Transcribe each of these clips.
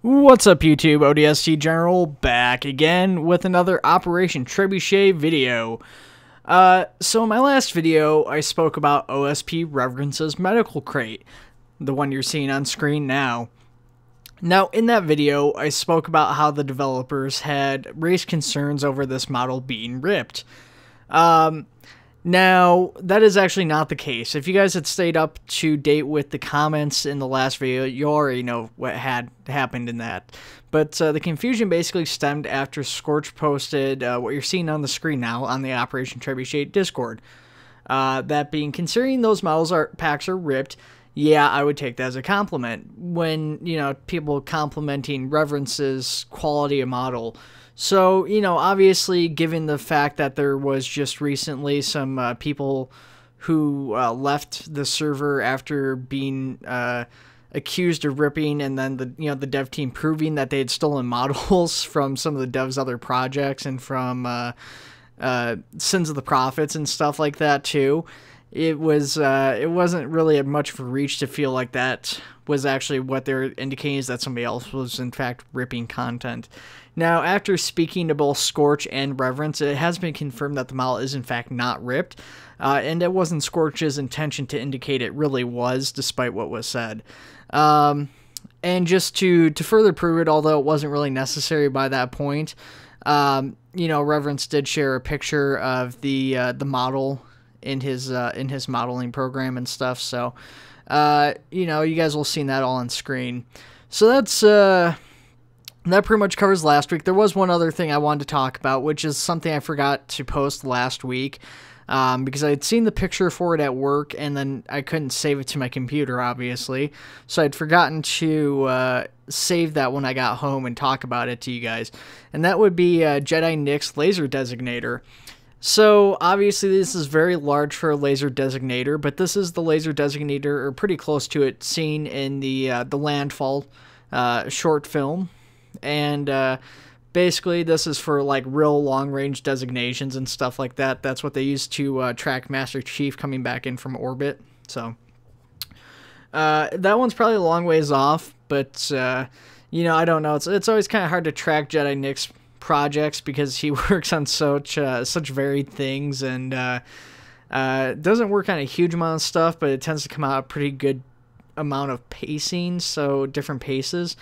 What's up YouTube, ODST General back again with another Operation Trebuchet video. So in my last video, I spoke about OSP Reverence's medical crate, the one you're seeing on screen now. Now in that video, I spoke about how the developers had raised concerns over this model being ripped. Now, that is actually not the case. If you guys had stayed up to date with the comments in the last video, you already know what had happened in that. But the confusion basically stemmed after Scorch posted what you're seeing on the screen now on the Operation Trebuchet Discord. That being, considering those models packs are ripped, yeah, I would take that as a compliment. When, people complimenting Reverence's quality of model. So, obviously, given the fact that there was just recently some people who left the server after being accused of ripping, and then the dev team proving that they had stolen models from some of the devs' other projects and from Sins of the Prophets and stuff like that too. It wasn't really much of a reach to feel like that was actually what they're indicating, is that somebody else was in fact ripping content. Now, after speaking to both Scorch and Reverence, it has been confirmed that the model is in fact not ripped, and it wasn't Scorch's intention to indicate it really was, despite what was said. And just to further prove it, although it wasn't really necessary by that point, Reverence did share a picture of the model in his modeling program and stuff. So, you guys will see that all on screen. So that pretty much covers last week. There was one other thing I wanted to talk about, which is something I forgot to post last week, because I had seen the picture for it at work, and then I couldn't save it to my computer, obviously. So I'd forgotten to save that when I got home and talk about it to you guys. And that would be Jedi Nick's laser designator. So, obviously, this is very large for a laser designator, but this is the laser designator, or pretty close to it, seen in the Landfall short film. And basically, this is for, like, real long-range designations and stuff like that. That's what they use to track Master Chief coming back in from orbit. So, that one's probably a long ways off, but, I don't know. It's always kind of hard to track Jedi Nick's projects because he works on such varied things, and doesn't work on a huge amount of stuff, but it tends to come out a pretty good amount of pacing, so different paces,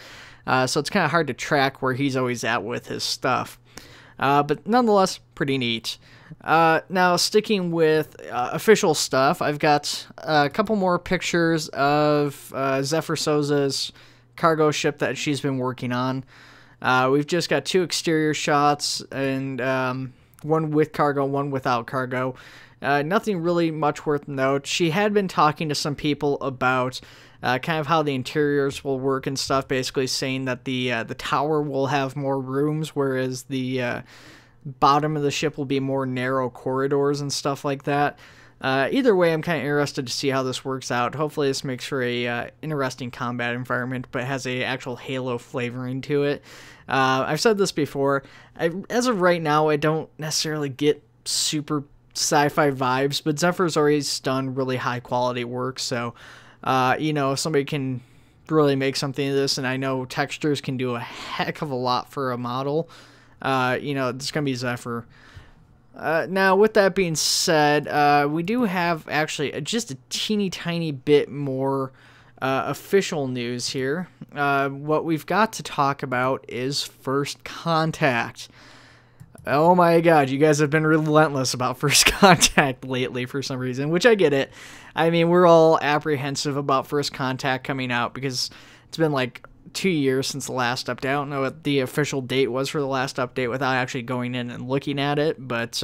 so it's kind of hard to track where he's always at with his stuff, but nonetheless pretty neat. Now, sticking with official stuff, I've got a couple more pictures of Zephyr Souza's cargo ship that she's been working on. We've just got two exterior shots, and one with cargo, one without cargo. Nothing really much worth note. She had been talking to some people about kind of how the interiors will work and stuff, basically saying that the tower will have more rooms, whereas the bottom of the ship will be more narrow corridors and stuff like that. Either way, I'm kind of interested to see how this works out. Hopefully this makes for a interesting combat environment, but has a actual Halo flavoring to it. I've said this before. As of right now, I don't necessarily get super sci-fi vibes, but Zephyr's always done really high quality work, so if somebody can really make something of this, and I know textures can do a heck of a lot for a model, it's gonna be Zephyr. Now, with that being said, we do have actually just a teeny tiny bit more official news here. What we've got to talk about is First Contact. Oh my god, you guys have been relentless about First Contact lately for some reason, which I get it. I mean, we're all apprehensive about First Contact coming out because it's been like 2 years since the last update. I don't know what the official date was for the last update without actually going in and looking at it, but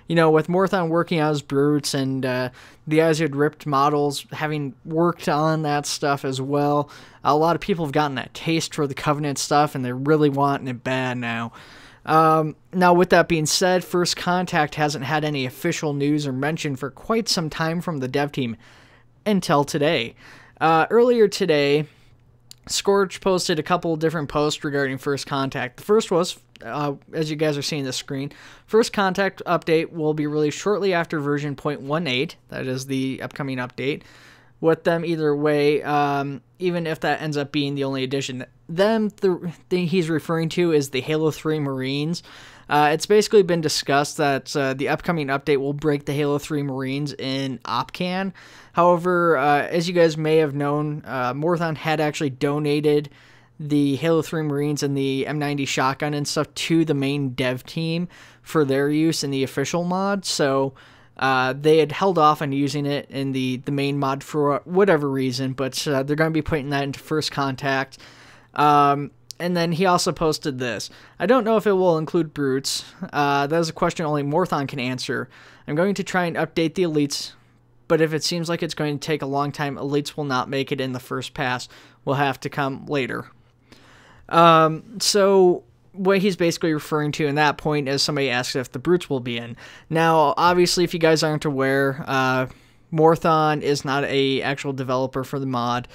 with Morthon working on his brutes, and the guys who had ripped models having worked on that stuff as well, a lot of people have gotten that taste for the Covenant stuff, and they're really wanting it bad now. Now, with that being said, First Contact hasn't had any official news or mention for quite some time from the dev team until today. Earlier today, Scorch posted a couple different posts regarding First Contact. The first was, as you guys are seeing the screen, First Contact update will be released shortly after version 0.18. That is the upcoming update. With them either way, even if that ends up being the only addition the thing he's referring to is the Halo 3 Marines. It's basically been discussed that the upcoming update will break the Halo 3 Marines in OpCan. However, as you guys may have known, Morthon had actually donated the Halo 3 Marines and the M90 shotgun and stuff to the main dev team for their use in the official mod. So they had held off on using it in the main mod for whatever reason, but they're going to be putting that into First Contact. And then he also posted this. I don't know if it will include brutes. That is a question only Morthon can answer. I'm going to try and update the elites, but if it seems like it's going to take a long time, elites will not make it in the first pass. Will have to come later. So what he's basically referring to in that point is somebody asked if the brutes will be in. Now, obviously, if you guys aren't aware, Morthon is not a actual developer for the mod.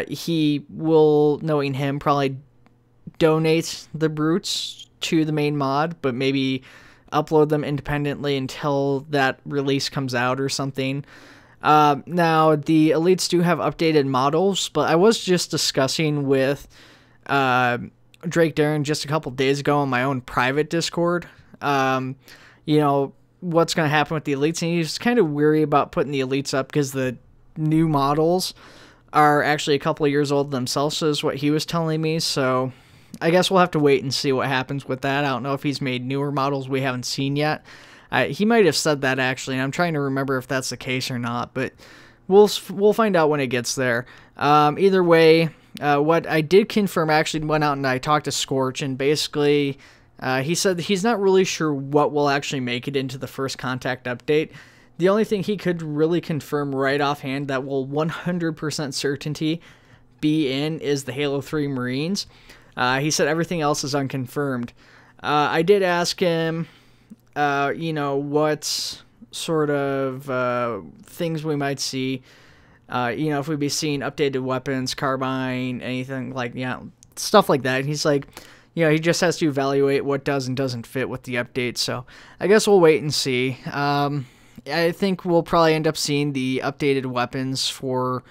He will, knowing him, probably donate the brutes to the main mod, but maybe upload them independently until that release comes out or something. Now, the elites do have updated models, but I was just discussing with Drake Darren just a couple days ago on my own private Discord, you know, what's going to happen with the elites, and he's kind of weary about putting the elites up because the new models are actually a couple of years old themselves, is what he was telling me. So I guess we'll have to wait and see what happens with that. I don't know if he's made newer models we haven't seen yet. He might have said that, actually, and I'm trying to remember if that's the case or not, but we'll find out when it gets there. Either way, what I did confirm, I actually went out and I talked to Scorch, and basically he said that he's not really sure what will actually make it into the First Contact update. The only thing he could really confirm right offhand that will 100% certainty be in is the Halo 3 Marines. He said everything else is unconfirmed. I did ask him, you know, what sort of things we might see. You know, if we'd be seeing updated weapons, carbine, anything like, yeah, stuff like that. And he's like, you know, he just has to evaluate what does and doesn't fit with the update. So I guess we'll wait and see. I think we'll probably end up seeing the updated weapons for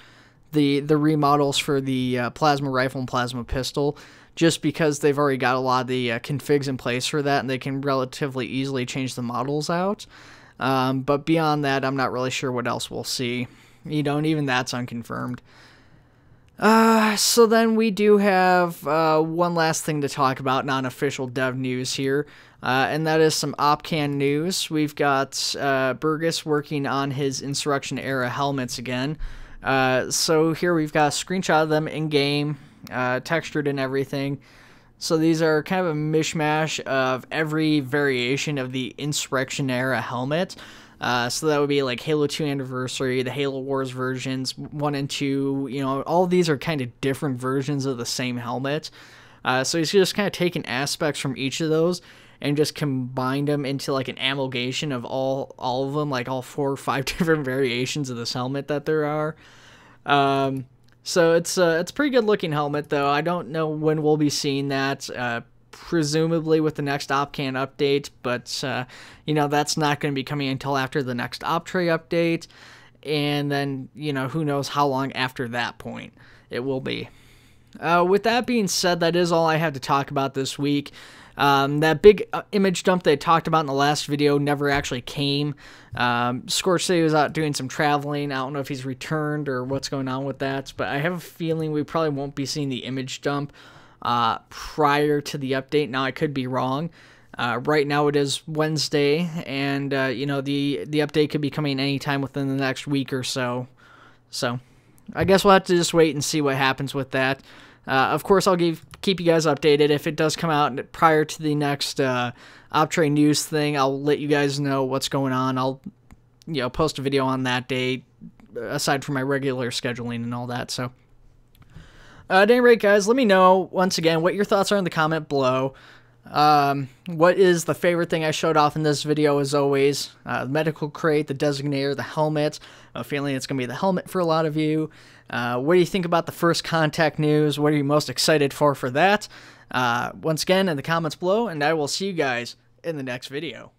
the remodels for the plasma rifle and plasma pistol, just because they've already got a lot of the configs in place for that, and they can relatively easily change the models out. But beyond that, I'm not really sure what else we'll see. You know, and even that's unconfirmed. So then we do have one last thing to talk about, non-official dev news here, and that is some OpCan news. We've got Burgess working on his Insurrection-era helmets again. So here we've got a screenshot of them in-game, textured and everything. So these are kind of a mishmash of every variation of the Insurrection-era helmet. So that would be like Halo 2 Anniversary, the Halo Wars versions, 1 and 2, you know, all of these are kind of different versions of the same helmet. So he's just kind of taken aspects from each of those and just combined them into like an amalgamation of all of them, like all 4 or 5 different variations of this helmet that there are. So it's a pretty good looking helmet, though. I don't know when we'll be seeing that. Presumably with the next OpCan update, but you know, that's not going to be coming until after the next OpTray update, and then, you know, who knows how long after that point it will be. With that being said, that is all I have to talk about this week. That big image dump they talked about in the last video never actually came. Scorch said he was out doing some traveling. I don't know if he's returned or what's going on with that, but I have a feeling we probably won't be seeing the image dump prior to the update. Now, I could be wrong. Right now it is Wednesday, and you know, the update could be coming anytime within the next week or so. So I guess we'll have to just wait and see what happens with that. Of course, I'll keep you guys updated. If it does come out prior to the next OpTray news thing, I'll let you guys know what's going on. I'll, you know, post a video on that day, aside from my regular scheduling and all that. So at any rate, guys, let me know, once again, what your thoughts are in the comment below. What is the favorite thing I showed off in this video, as always? The medical crate, the designator, the helmet. I'm feeling it's going to be the helmet for a lot of you. What do you think about the First Contact news? What are you most excited for that? Once again, in the comments below, and I will see you guys in the next video.